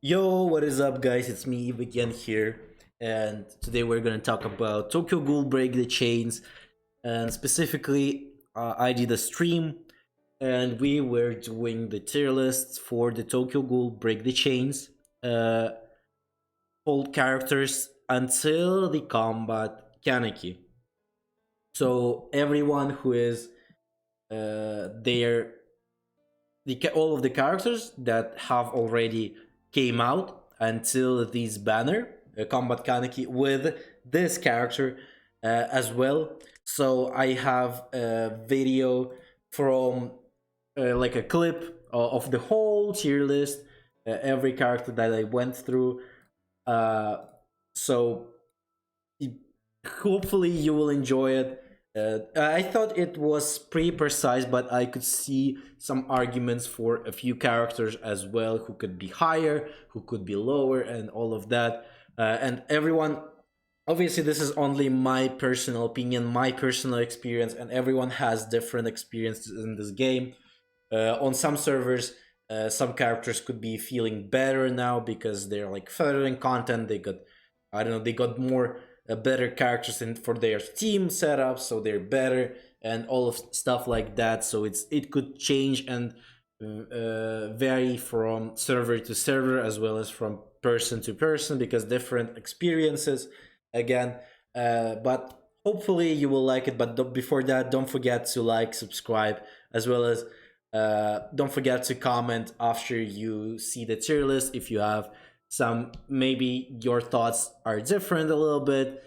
Yo, what is up, guys? It's me again here, and today we're gonna talk about Tokyo Ghoul Break the Chains, and specifically, I did a stream, and we were doing the tier lists for the Tokyo Ghoul Break the Chains, uh, old characters until the combat Kaneki. So everyone who is there, all of the characters that have already came out until this banner combat kaneki with this character as well. So I have a video from like a clip of the whole tier list, every character that I went through. uh, so hopefully you will enjoy it. I thought it was pretty precise, but I could see some arguments for a few characters as well, who could be higher, who could be lower, and all of that. And everyone, obviously, this is only my personal opinion, my personal experience, and everyone has different experiences in this game. On some servers, some characters could be feeling better now because they're like further in content. They got, I don't know, they got more better characters in for their team setup, so they're better and all of stuff like that. So it could change and vary from server to server as well as from person to person because different experiences again. But hopefully you will like it. But before that, don't forget to like, subscribe, as well as don't forget to comment after you see the tier list if you have some, maybe your thoughts are different a little bit,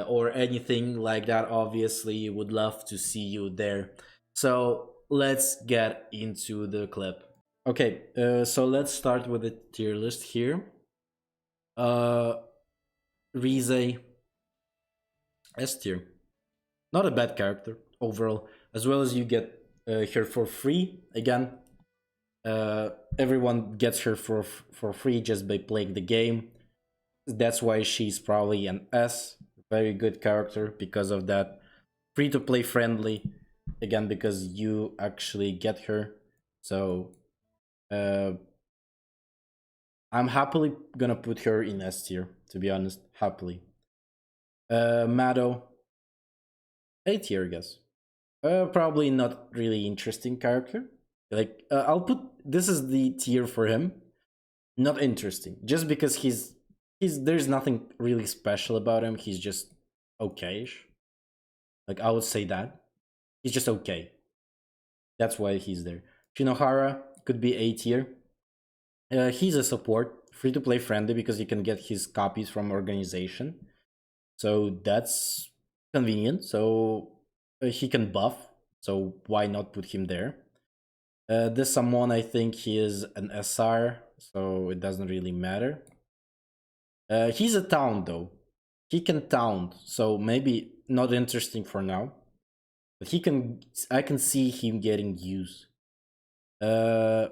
or anything like that. Obviously would love to see you there. So let's get into the clip. Okay, so let's start with the tier list here. uh Rize S tier, not a bad character overall, as well as you get her for free again. Everyone gets her for free just by playing the game. That's why she's probably an S. Very good character because of that. Free to play friendly, again because you actually get her. So uh, I'm happily gonna put her in S tier, to be honest. Happily. Mado, A tier, I guess. Probably not really interesting character. Like I'll put, this is the tier for him. Not interesting, just because he's there's nothing really special about him. He's just okayish. Like I would say that he's just okay. That's why he's there. Shinohara could be A tier. He's a support, free to play friendly because you can get his copies from organization. So that's convenient. So he can buff. So why not put him there? This someone, I think he is an SR, so it doesn't really matter. He's a town though. He can taunt, so maybe not interesting for now. But he can. I can see him getting used. Uh,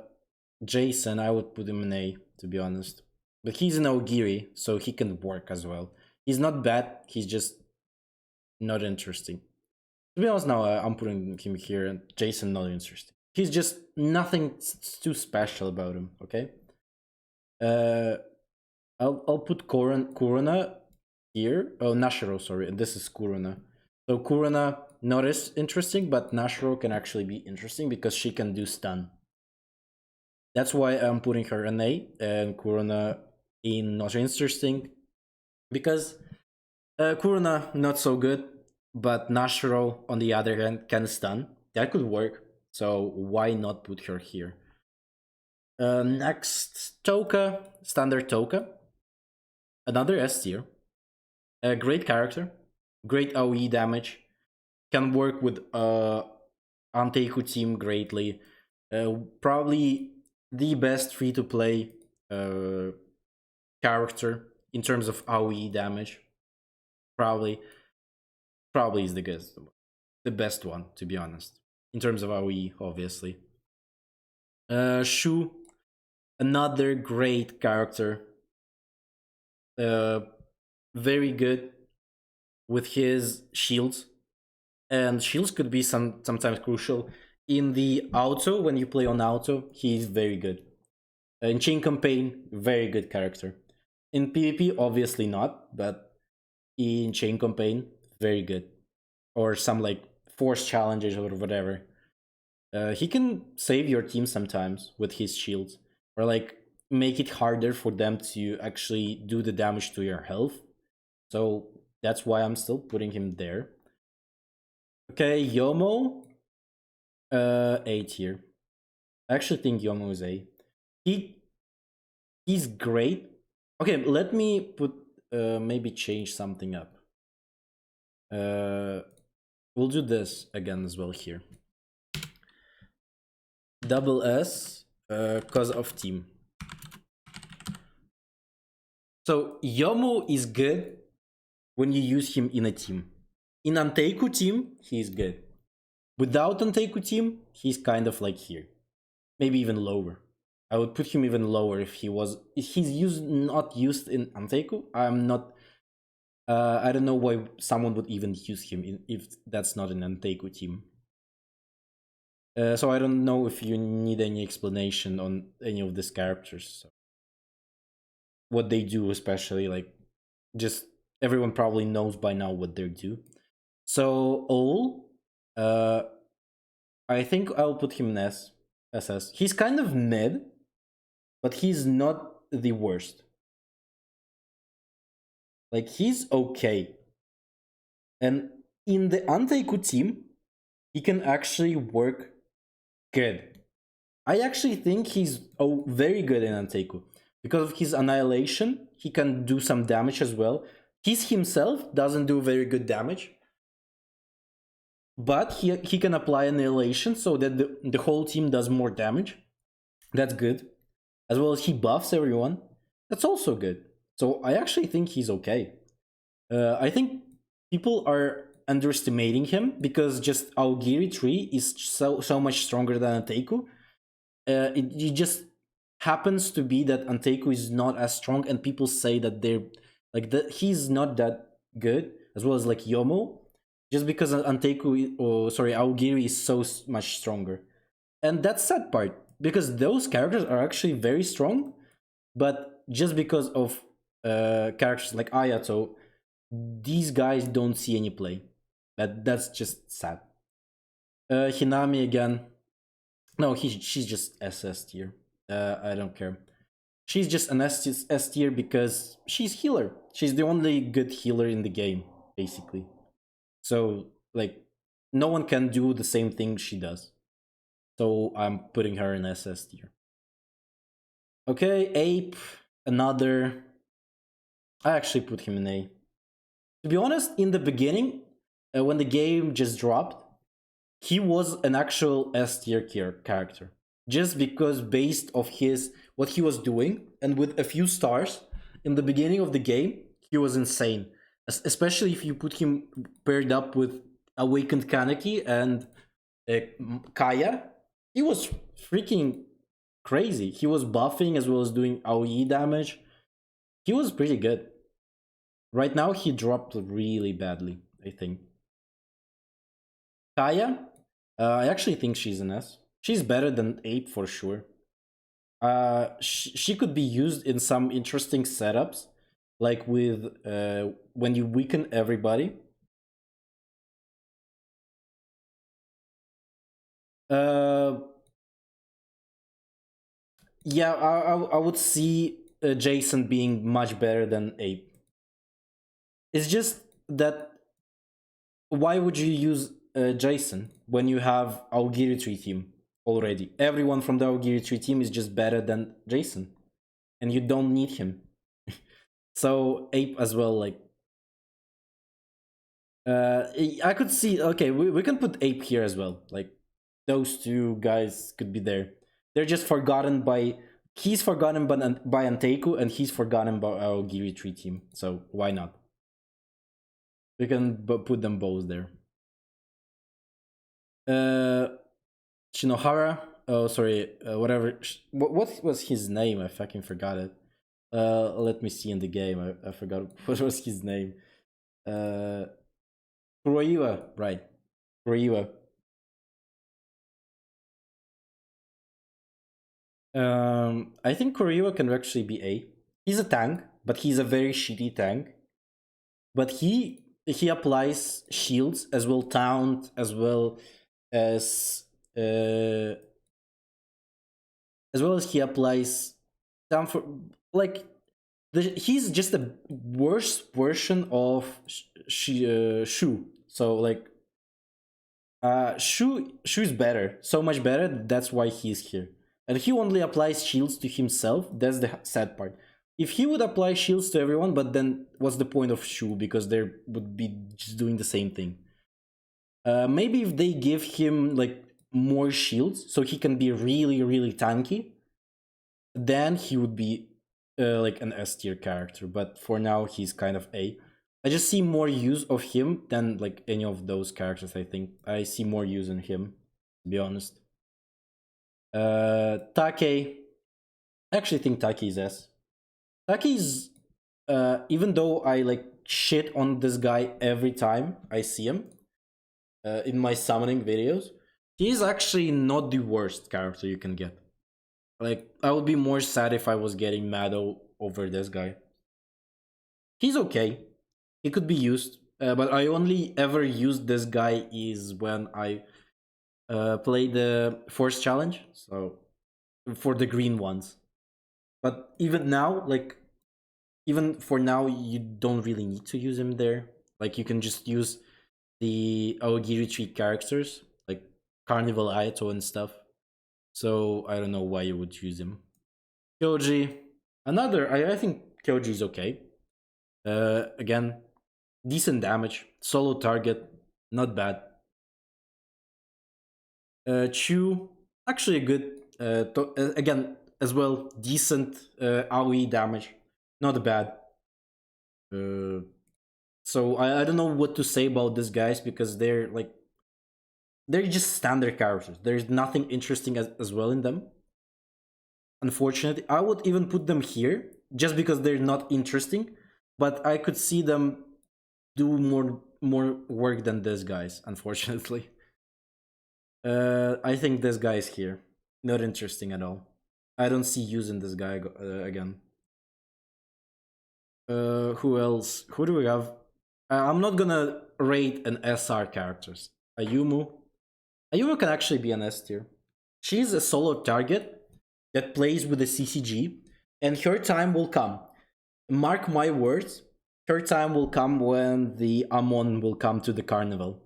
Jason, I would put him in A, to be honest. But he's an Ogiri, so he can work as well. He's not bad. He's just not interesting. To be honest, now I'm putting him here, and Jason not interesting. He's just nothing too special about him. Okay. Uh, I'll put Kurona here. Oh, Nashiro, sorry. And this is Kurona. So Kurona not as interesting, but Nashiro can actually be interesting because she can do stun. That's why I'm putting her in A and Kurona in not interesting because Kurona not so good, but Nashiro on the other hand can stun. That could work. So why not put her here? Next, Toka, standard Toka. Another S tier. A great character, great AoE damage, can work with Anteiku team greatly. Probably the best free to play character in terms of AoE damage. Probably, probably is the best one, to be honest, in terms of AoE, obviously. Shu, another great character. Uh, Very good with his shields, and shields could be sometimes crucial in the auto. When you play on auto, he's very good. In Chain Campaign, very good character. In PvP, obviously not, but in Chain Campaign, very good. Or some like force challenges or whatever. He can save your team sometimes with his shields, or like make it harder for them to actually do the damage to your health. So that's why I'm still putting him there. Okay, Yomo, A tier. I actually think Yomo is A. He he's great. Okay, let me put maybe change something up. Uh, we'll do this again as well here. Double S, cause of team. So Yomo is good when you use him in a team. In Anteiku team, he's good. Without Anteiku team, he's kind of like here. Maybe even lower. I would put him even lower if he was. If he's used not used in Anteiku, I'm not. I don't know why someone would even use him if that's not an Anteiku team. So I don't know if you need any explanation on any of these characters. So what they do, especially like just everyone probably knows by now what they do. So all, uh, I think I'll put him in S. SS. He's kind of mid, but he's not the worst. Like he's okay. And in the Anteiku team, he can actually work good. I actually think he's very good in Anteiku. Because of his annihilation, he can do some damage as well. He's himself doesn't do very good damage. But he can apply annihilation so that the whole team does more damage. That's good. As well as he buffs everyone. That's also good. So I actually think he's okay. I think people are underestimating him because just Aogiri tree is so much stronger than Anteiku. It just happens to be that Anteiku is not as strong, and people say that they're like that he's not that good, as well as like Yomo, just because Anteiku, or sorry, Aogiri is so much stronger, and that's sad part because those characters are actually very strong, but just because of characters like Ayato, these guys don't see any play. That's just sad. Hinami again. No, she's just SS tier. I don't care. She's just an S tier because she's healer. She's the only good healer in the game, basically. So like, no one can do the same thing she does. So I'm putting her in SS tier. Okay, Ape, another. I actually put him in A. To be honest, in the beginning, when the game just dropped, he was an actual S tier character. Just because based of his what he was doing and with a few stars in the beginning of the game, he was insane. Especially if you put him paired up with Awakened Kaneki and uh, Kaya, he was freaking crazy. He was buffing as well as doing AoE damage. He was pretty good. Right now, he dropped really badly, I think. Kaya, I actually think she's an S. She's better than Ape for sure. She could be used in some interesting setups, like with when you weaken everybody. Uh, yeah, I would see Jason being much better than Ape. It's just that why would you use Jason when you have Aogiri tree team already? Everyone from the Aogiri tree team is just better than Jason, and you don't need him. So Ape as well, like I could see. Okay, we can put Ape here as well. Like those two guys could be there. They're just forgotten by. He's forgotten by Anteiku, and he's forgotten by our Giri tree team. So why not? We can put them both there. Uh, Shinohara. Oh, sorry. Whatever. What was his name? I fucking forgot it. Let me see in the game. I forgot what was his name. Uh, Kuroiwa, right? Kuroiwa. I think Koryu can actually be A. He's a tank, but he's a very shitty tank. But he applies shields as well, taunt as uh, as he applies taunt for like he's just a worse version of Shu. So like Shu is better, so much better. That's why he's here, and he only applies shields to himself. That's the sad part. If he would apply shields to everyone, but then what's the point of Shu? Because they would be just doing the same thing. Maybe if they give him like more shields, so he can be really really tanky, then he would be like an S tier character. But for now, he's kind of A. I just see more use of him than like any of those characters. I think I see more use in him, to be honest. Take, I actually think Take is S. Take is even though I like shit on this guy every time I see him in my summoning videos, he's actually not the worst character you can get. Like I would be more sad if I was getting mad over this guy. He's okay. He could be used, but I only ever used this guy is when I play the Force Challenge, so for the green ones. But even now, like even for now, you don't really need to use him there. Like you can just use the Aogiri tree characters, like Carnival Ayato and stuff. So I don't know why you would use him. Kyoji, another. I think Kyoji is okay. Again, decent damage, solo target, not bad. Chu, actually a good. Again, as well, decent AoE damage, not bad. Uh, so I don't know what to say about these guys because they're just standard characters. There's nothing interesting as well in them. Unfortunately, I would even put them here just because they're not interesting, but I could see them do more work than these guys. Unfortunately, I think this guy is here, not interesting at all. I don't see using this guy again. Who else? Who do we have? I'm not gonna rate an SR characters. Ayumu. Ayumu can actually be an S tier. She's a solo target that plays with the CCG, and her time will come. Mark my words, her time will come when the Amon will come to the carnival.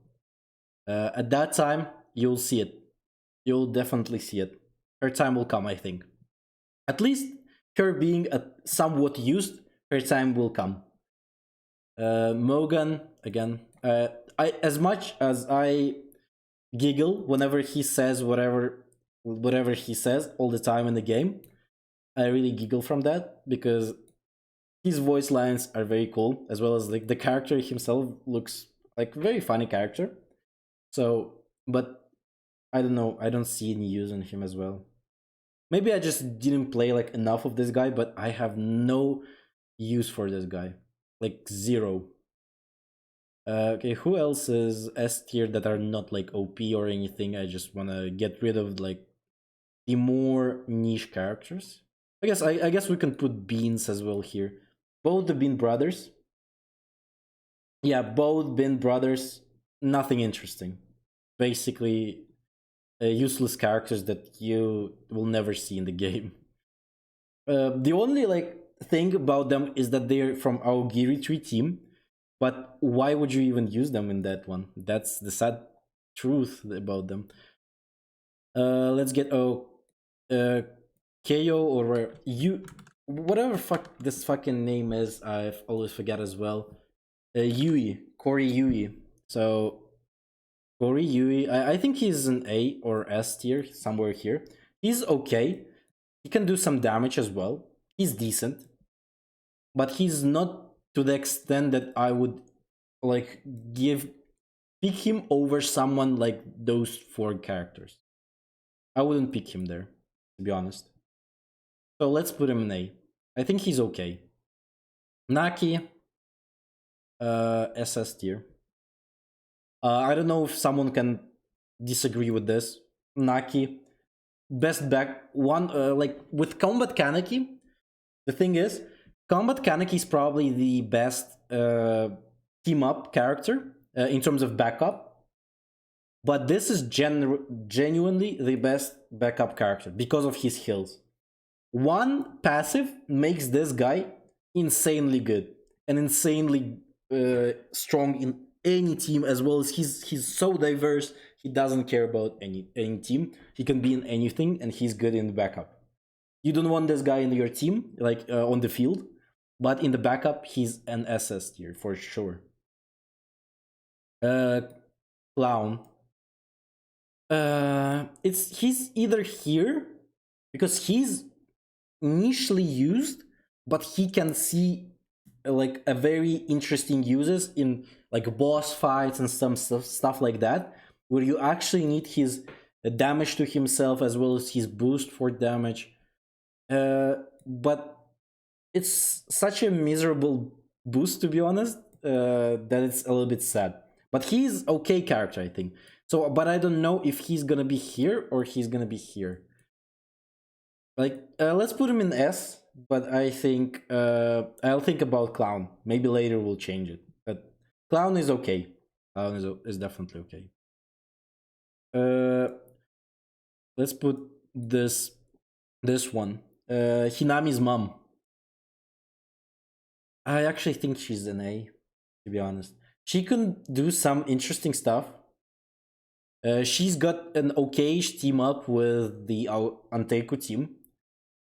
At that time, you'll see it. You'll definitely see it. Her time will come, I think. At least her being somewhat used, her time will come. Mogan, again, I as much as I giggle whenever he says whatever he says all the time in the game, I really giggle from that because his voice lines are very cool, as well as like the character himself looks like very funny character. So, but I don't know, I don't see any use in him as well. Maybe I just didn't play like enough of this guy, but I have no use for this guy, like zero. Okay, who else is S tier that are not like OP or anything? I just wanna get rid of like the more niche characters. I guess we can put Beans as well here. Both the Bean brothers. Yeah, both Bean brothers. Nothing interesting. Basically, useless characters that you will never see in the game. The only like thing about them is that they're from our Giri tree team. But why would you even use them in that one? That's the sad truth about them. Let's get KO or you, whatever fuck this fucking name is. I always forget as well. Yui, Corey Yui. So Corey Yui, I think he's an A or S tier somewhere here. He's okay. He can do some damage as well. He's decent, but he's not to the extent that I would like give pick him over someone like those four characters. I wouldn't pick him there, to be honest. So let's put him in A. I think he's okay. Naki, SS tier. I don't know if someone can disagree with this. Naki, best back one like with Combat Kaneki. The thing is, Combat Kaneki is probably the best team up character in terms of backup. But this is genuinely the best backup character because of his heals. One passive makes this guy insanely good and insanely strong in any team, as well as he's so diverse. He doesn't care about any team. He can be in anything, and he's good in the backup. You don't want this guy in your team, like on the field, but in the backup, he's an SS tier for sure. Uh, Clown. He's either here because he's nichely used, but he can see like a very interesting uses in like boss fights and some stuff like that, where you actually need his damage to himself as well as his boost for damage. But it's such a miserable boost, to be honest, that it's a little bit sad. But he's okay character, I think. So, but I don't know if he's gonna be here or he's gonna be here. Like, let's put him in S. But I think I'll think about Clown. Maybe later we'll change it. But Clown is okay. Clown is definitely okay. Let's put this one. Hinami's mom. I actually think she's an A, to be honest. She can do some interesting stuff. She's got an okayish team up with the Anteku team.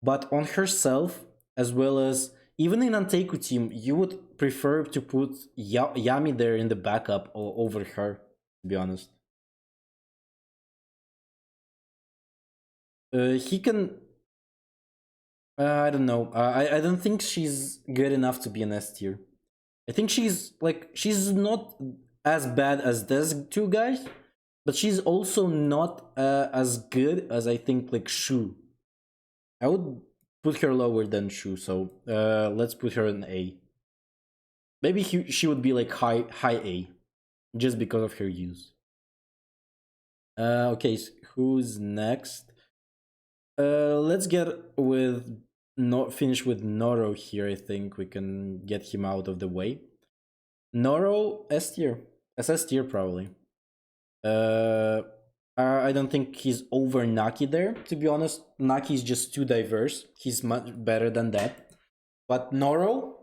But on herself, as well as even in Anteku team, you would prefer to put Yami there in the backup over her, to be honest. He can... I don't know. I don't think she's good enough to be an S tier. I think she's not as bad as these two guys, but she's also not as good as I think like Shu. I would put her lower than Shu, so let's put her in A. Maybe she would be like high A, just because of her use. Okay, so who's next? Let's get with finish with Noro here. I think we can get him out of the way. Noro S tier, SS tier probably. I don't think he's over Naki there, to be honest. Naki is just too diverse. He's much better than that. But Noro,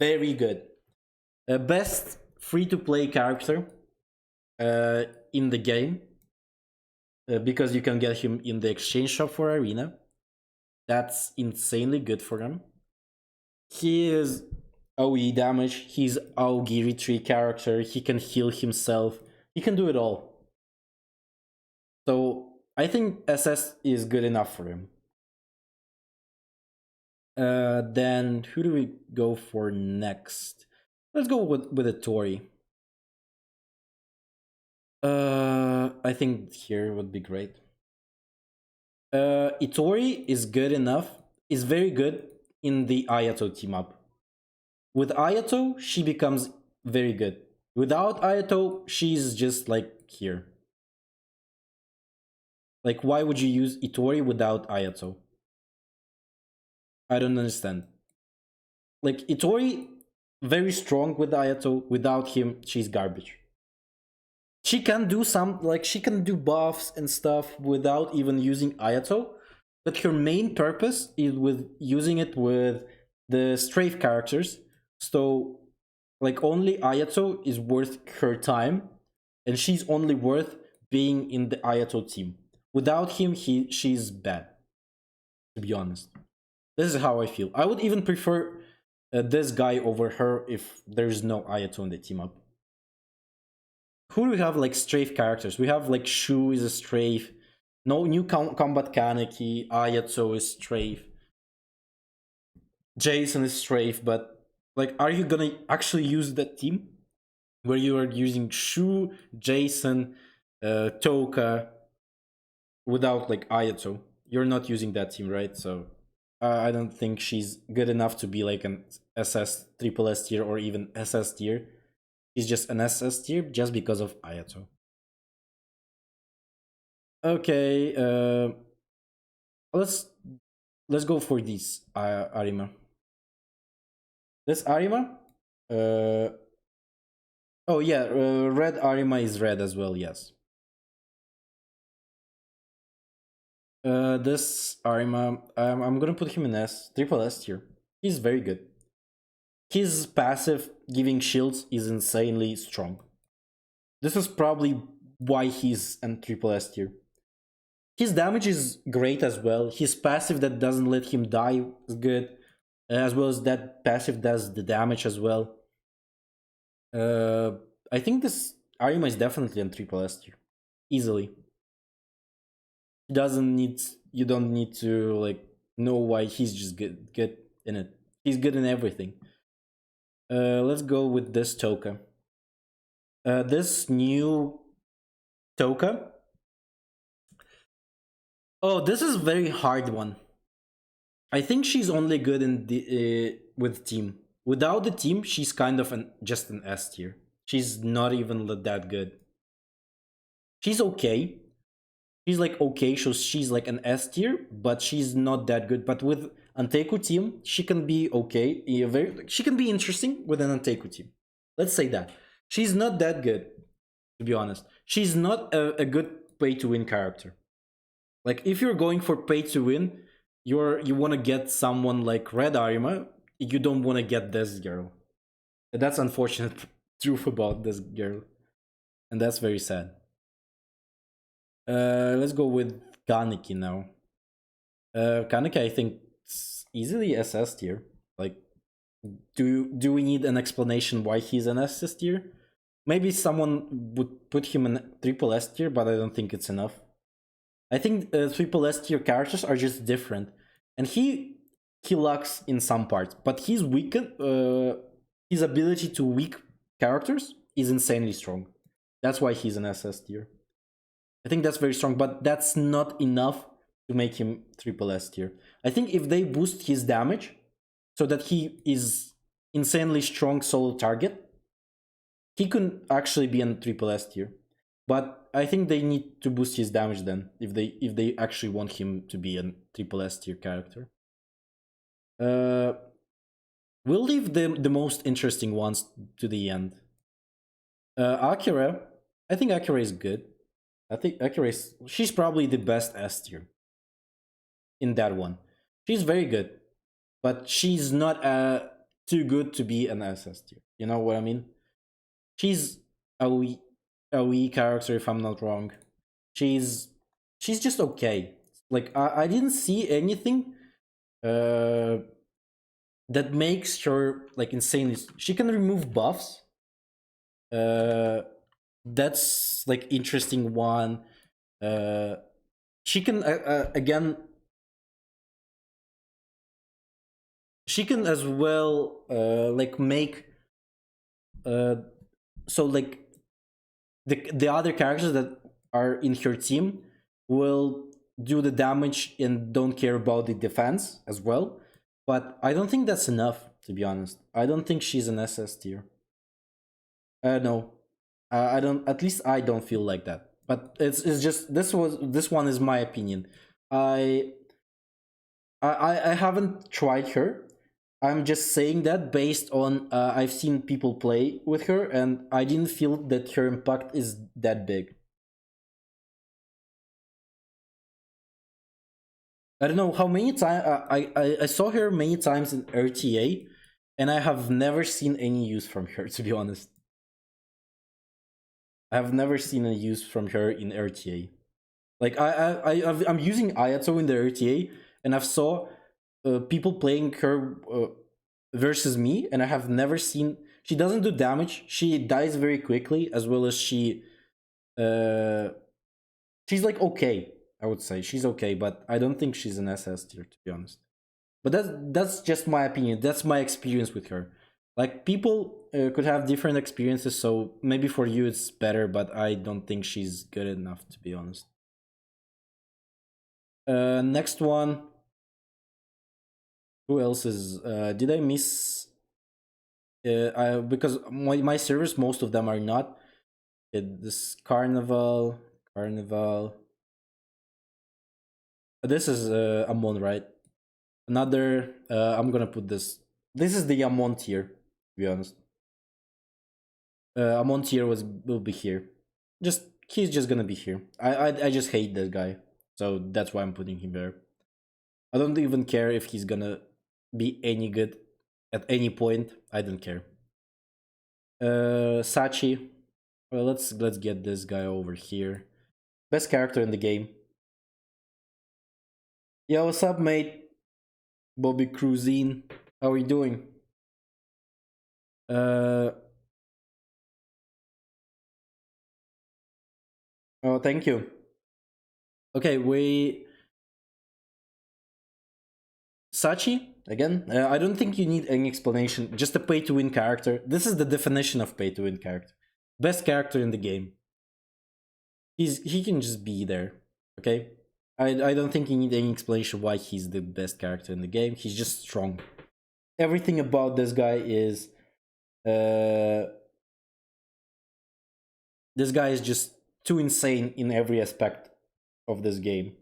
very good. Best free-to-play character in the game. Because you can get him in the exchange shop for Arena. That's insanely good for him. He is OE damage. He's Aogi retreat character. He can heal himself. He can do it all. So I think SS is good enough for him. Then who do we go for next? Let's go with a Tori. I think here would be great. Itori is good enough. Is very good in the Ayato team up. With Ayato, she becomes very good. Without Ayato, she's just like here. Like, why would you use Itori without Ayato? I don't understand. Like, Itori, very strong with Ayato. Without him, she's garbage. She can do she can do buffs and stuff without even using Ayato. But her main purpose is with using it with the strafe characters. So, like, only Ayato is worth her time. And she's only worth being in the Ayato team. Without him, she's bad. To be honest. This is how I feel. I would even prefer this guy over her if there's no Ayato in the team up. Who do we have like strafe characters? We have like Shu is a strafe. No new combat Kaneki. Ayato is strafe. Jason is strafe, but like, are you gonna actually use that team? Where you are using Shu, Jason, Toka without like Ayato. You're not using that team, right? So I don't think she's good enough to be like an SS, triple S tier, or even SS tier. She's just an SS tier just because of Ayato. Okay, let's let's go for this Arima. This Arima. Uh, oh yeah, red Arima is red as well. Yes. This Arima, I'm gonna put him in S, triple S tier. He's very good. His passive giving shields is insanely strong. This is probably why he's in triple S tier. His damage is great as well. His passive that doesn't let him die is good, as well as that passive does the damage as well. Uh, I think this Arima is definitely on triple S tier, easily. He doesn't need. You don't need to like know why he's just good in it. He's good in everything. Let's go with this Toka. This new Toka. Oh, this is a very hard one. I think she's only good in the with team. Without the team, she's kind of just an S tier. She's not even that good. She's okay. She's like okay, so she's like an S tier, but she's not that good. But with Anteku team, she can be okay. She can be interesting with an Anteku team. Let's say that. She's not that good, to be honest. She's not a good pay to win character. Like if you're going for pay to win, you want to get someone like Red Arima. You don't want to get this girl. That's unfortunate truth about this girl, and that's very sad. Let's go with Kaneki now. Kaneki, I think it's easily SS tier. Like, do we need an explanation why he's an SS tier? Maybe someone would put him in triple S tier, but I don't think it's enough. I think triple S tier characters are just different, and he lacks in some parts, but his his ability to weak characters is insanely strong. That's why he's an SS tier. I think that's very strong, but that's not enough to make him triple S tier. I think if they boost his damage so that he is insanely strong solo target, he could actually be in triple S tier. But I think they need to boost his damage then if they actually want him to be a triple S tier character. Uh, we'll leave the most interesting ones to the end. Akira, I think Akira is good. I think Akira is she's probably the best S tier in that one. She's very good, but she's not too good to be an SS tier. You know what I mean? She's a wee character if I'm not wrong. She's she's just okay. Like I didn't see anything uh that makes her like insanely. She can remove buffs. Uh, that's like interesting one. Uh, she can again. She can as well like make uh so like the other characters that are in her team will do the damage and don't care about the defense as well. But I don't think that's enough, to be honest. I don't think she's an SS tier. No, I don't. At least I don't feel like that. But it's just this one is my opinion. I I haven't tried her. I'm just saying that based on I've seen people play with her, and I didn't feel that her impact is that big. I don't know how many times I saw her many times in RTA, and I have never seen any use from her. To be honest, I have never seen a use from her in RTA. Like I'm using Ayato in the RTA, and I've saw people playing her versus me, and I have never seen. She doesn't do damage. She dies very quickly, as well as uh, she's like okay. I would say she's okay, but I don't think she's an SS tier, to be honest. But that's just my opinion. That's my experience with her. Like people could have different experiences, so maybe for you it's better, but I don't think she's good enough, to be honest. Next one. Who else is? Did I miss? Because my servers, most of them are not. This Carnival, Carnival. This is Amon, right? Another. I'm gonna put this. This is the Amon tier. To be honest, Amon tier will be here. Just he's just gonna be here. I just hate this guy, so that's why I'm putting him there. I don't even care if he's gonna be any good at any point. I don't care. Sachi. Well, let's get this guy over here. Best character in the game. Yo, what's up, mate? Bobby Cruzine. How are you doing? Uh, oh, thank you. Okay, we Sachi again. I don't think you need any explanation. Just a pay to win character. This is the definition of pay to win character. Best character in the game. He can just be there. Okay. I don't think you need any explanation why he's the best character in the game. He's just strong. Everything about this guy is this guy is just too insane in every aspect of this game.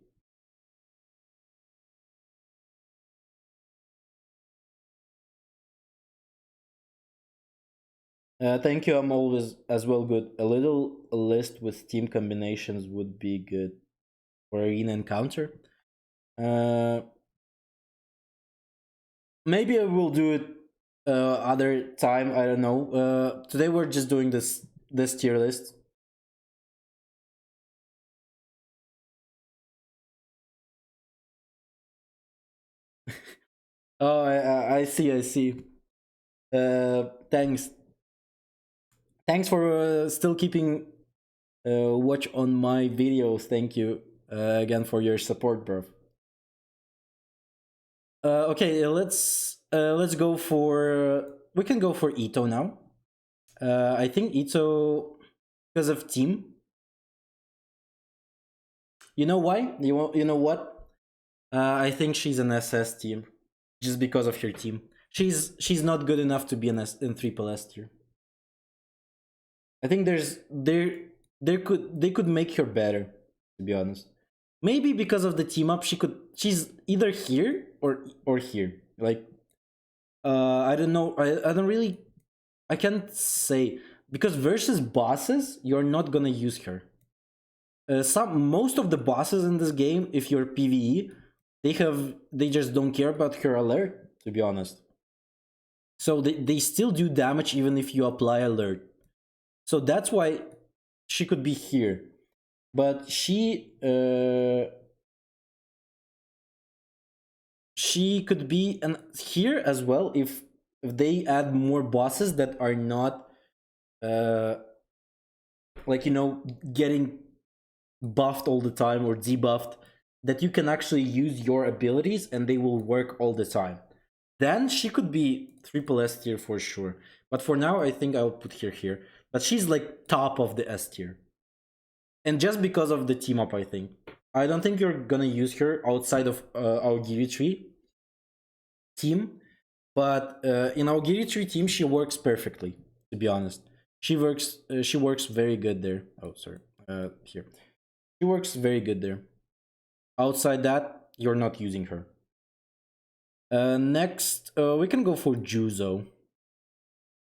Thank you. I'm always as well good. A little list with team combinations would be good for arena encounter. Uh, Maybe I will do it other time. I don't know. Today we're just doing this tier list. Oh, I see. I see. Thanks. Thanks for still keeping watch on my videos. Thank you again for your support, bro. Okay, let's go for we can go for Ito now. I think Ito because of team. You know why? You know what? I think she's an SS team, just because of her team. She's not good enough to be an in triple S tier. I think they could make her better, to be honest. Maybe because of the team up, she's either here or here. Like I don't know. I don't really I can't say because versus bosses, you're not gonna use her. Most of the bosses in this game, if you're PVE, they just don't care about her alert, to be honest. So they still do damage even if you apply alert. So that's why she could be here. But she could be here as well if they add more bosses that are not uh like getting buffed all the time or debuffed, that you can actually use your abilities and they will work all the time. Then she could be triple S tier for sure. But for now, I think I'll put her here. But she's like top of the S tier. And just because of the team up, I think. I don't think you're gonna use her outside of our Giri tree team. But in our Giri tree team, she works perfectly, to be honest. She works very good there. Oh, sorry. Here. She works very good there. Outside that, you're not using her. Next, we can go for Juzo.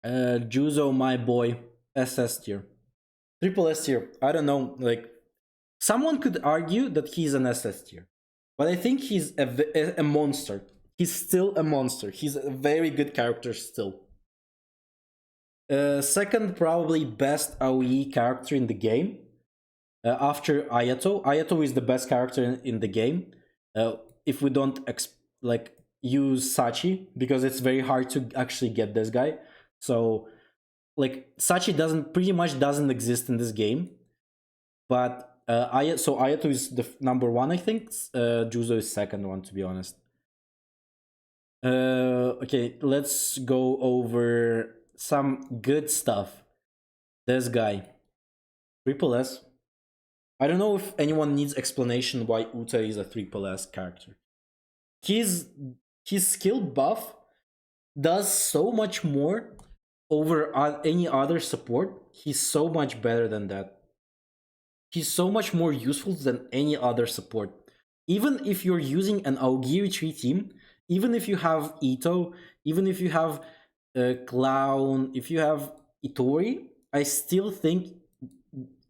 Juzo, my boy, SS tier. Triple S tier. I don't know. Like, someone could argue that he's an SS tier. But I think he's a monster. He's still a monster. He's a very good character still. Second, probably best AoE character in the game. After Ayato. Ayato is the best character in the game. If we don't like use Sachi, because it's very hard to actually get this guy. So like Sachi pretty much doesn't exist in this game. But Ayato is the number one, I think. Juzo is second one, to be honest. Okay, let's go over some good stuff. This guy, Triple S. I don't know if anyone needs explanation why Uta is a triple S character. His skill buff does so much more over any other support. He's so much better than that. He's so much more useful than any other support. Even if you're using an Aogiri tree team, even if you have Ito, even if you have Clown, if you have Itori, I still think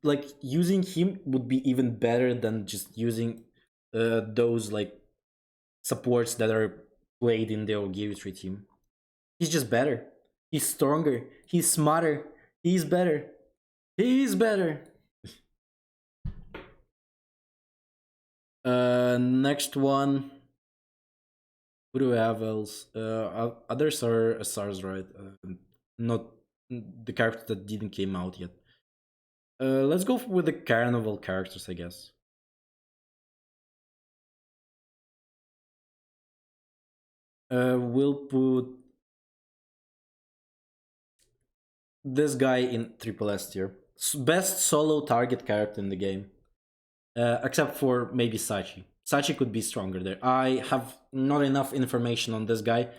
like using him would be even better than just using those like supports that are played in the Aogiri tree team. He's just better. He's stronger. He's smarter. He's better. He's better. Next one. Who do we have else? Others are SARS, right? Not the characters that didn't came out yet. Let's go with the carnival characters, I guess. We'll put this guy in triple S tier. Best solo target character in the game, except for maybe Sachi. Sachi could be stronger there. I have not enough information on this guy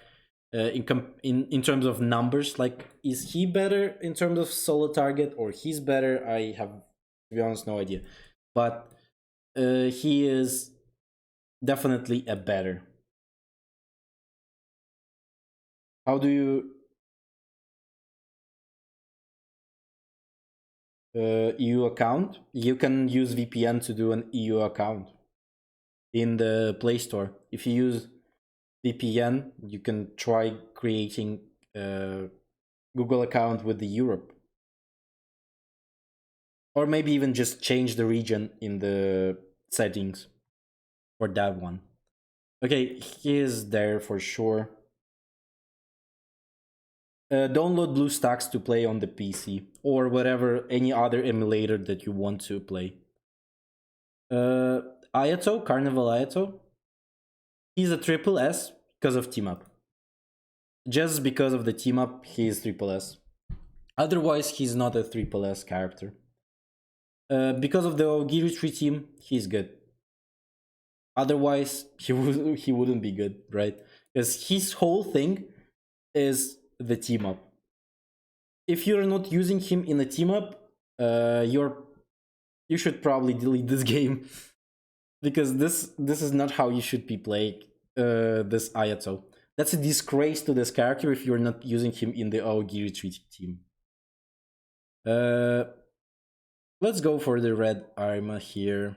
in terms of numbers. Like, is he better in terms of solo target or he's better? I have, to be honest, no idea. But he is definitely a better. How do you EU account? You can use VPN to do an EU account in the Play Store. If you use VPN, you can try creating a Google account with the Europe. Or maybe even just change the region in the settings for that one. Okay, he is there for sure. Download BlueStacks to play on the PC or whatever, any other emulator that you want to play. Ayato, Carnival Ayato. He's a triple S because of team up. Just because of the team up, he is triple S. Otherwise, he's not a triple S character. Because of the Ogiri tree team, he's good. Otherwise, he wouldn't be good, right? Because his whole thing is the team up. If you're not using him in a team up, you should probably delete this game because this is not how you should be playing this Ayato. That's a disgrace to this character if you're not using him in the Aogiri tree team. Let's go for the red Arma here.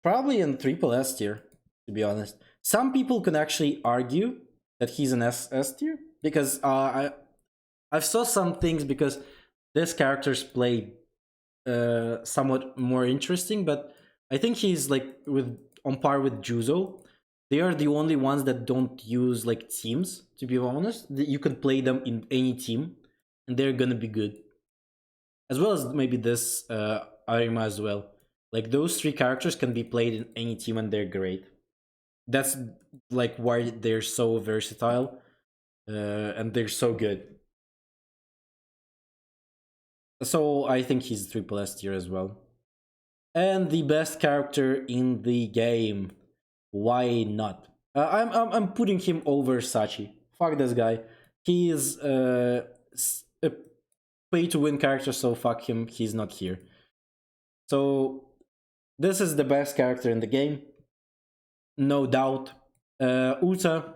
Probably in triple S tier, to be honest. Some people can actually argue that he's an S tier because I've saw some things because this character's play somewhat more interesting, but I think he's like with on par with Juzo. They are the only ones that don't use like teams, to be honest. You can play them in any team and they're gonna be good. As well as maybe this Arima as well. Like those three characters can be played in any team and they're great. That's like why they're so versatile and they're so good. So I think he's triple S tier as well. And the best character in the game. Why not? I'm putting him over Sachi. Fuck this guy. He is a pay to win character, so fuck him. He's not here. So this is the best character in the game, no doubt. Uta,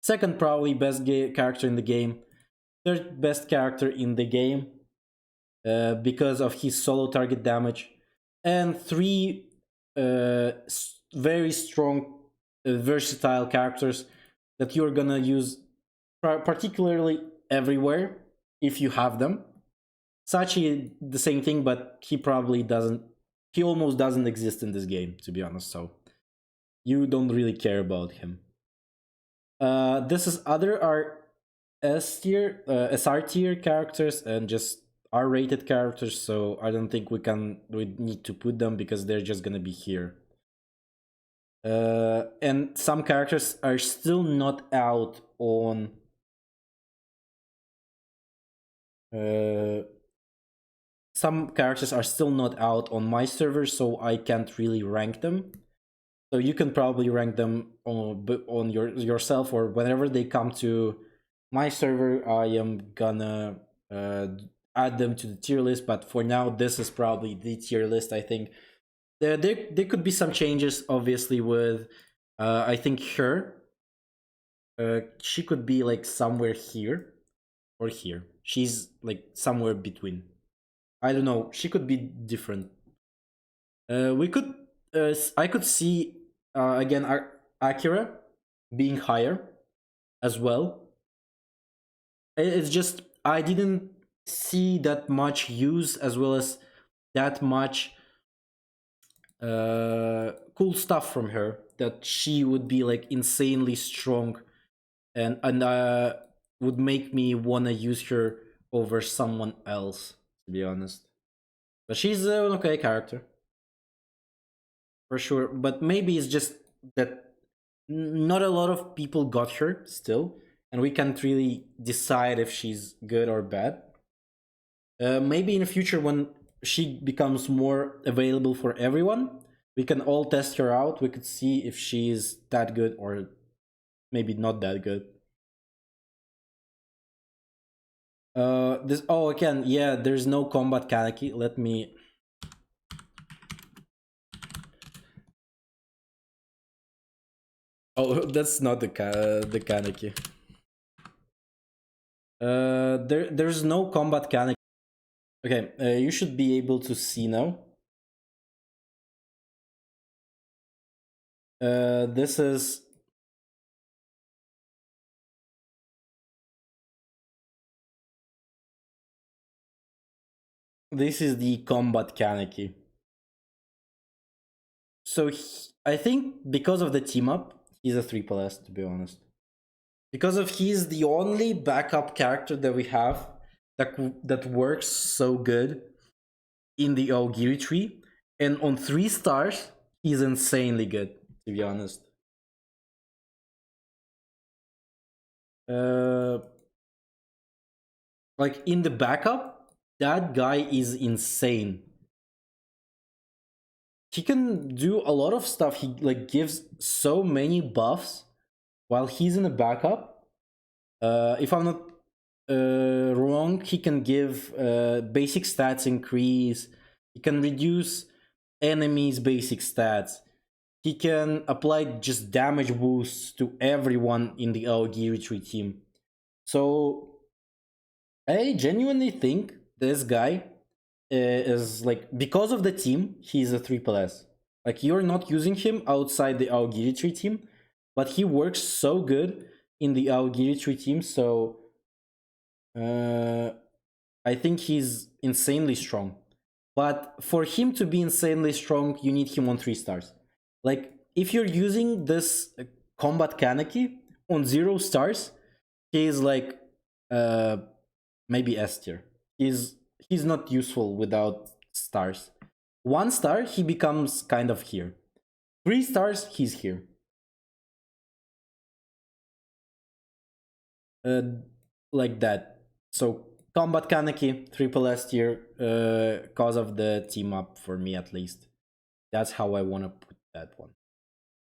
second probably best character in the game, third best character in the game because of his solo target damage, and three very strong, versatile characters that you're gonna use particularly everywhere if you have them. Sachi, the same thing, but he probably doesn't. He almost doesn't exist in this game, to be honest. So you don't really care about him. This is other are S tier, SR tier characters and just R rated characters. So I don't think we need to put them because they're just gonna be here. And some characters are still not out on. Some characters are still not out on my server, so I can't really rank them. So you can probably rank them on yourself, or whenever they come to my server, I am gonna add them to the tier list. But for now, this is probably the tier list, I think. There could be some changes, obviously, with I think her. She could be like somewhere here or here. She's like somewhere between. I don't know. She could be different. We could. I could see again Akira being higher as well. It's just I didn't see that much use as well as that much cool stuff from her that she would be like insanely strong and would make me wanna use her over someone else, to be honest. But she's an okay character for sure. But maybe it's just that not a lot of people got her still, and we can't really decide if she's good or bad. Maybe in the future when she becomes more available for everyone, we can all test her out. We could see if she's that good or maybe not that good. This oh again, yeah. There's no combat kaneki. Let me. Oh, that's not the kaneki. There's no combat kaneki. Okay, you should be able to see now. This is the combat kaneki. So I think because of the team up, he's a triple S, to be honest. Because of he's the only backup character that we have that works so good in the Aogiri tree, and on 3 stars, he's insanely good, to be honest. Uh, like in the backup, that guy is insane. He can do a lot of stuff. He like gives so many buffs while he's in the backup. If I'm not wrong, he can give basic stats increase. He can reduce enemies' basic stats. He can apply just damage boosts to everyone in the Aogiri tree team. So I genuinely think this guy is like, because of the team, he's a triple S. Like, you're not using him outside the Aogiri tree team, but he works so good in the Aogiri tree team. So I think he's insanely strong. But for him to be insanely strong, you need him on 3 stars. Like, if you're using this combat Kaneki on 0 stars, he's like maybe S tier. He's not useful without stars. 1 star, he becomes kind of here. 3 stars, he's here. Uh, like that. So combat Kaneki, triple S tier, cause of the team up for me at least. That's how I want to put that one.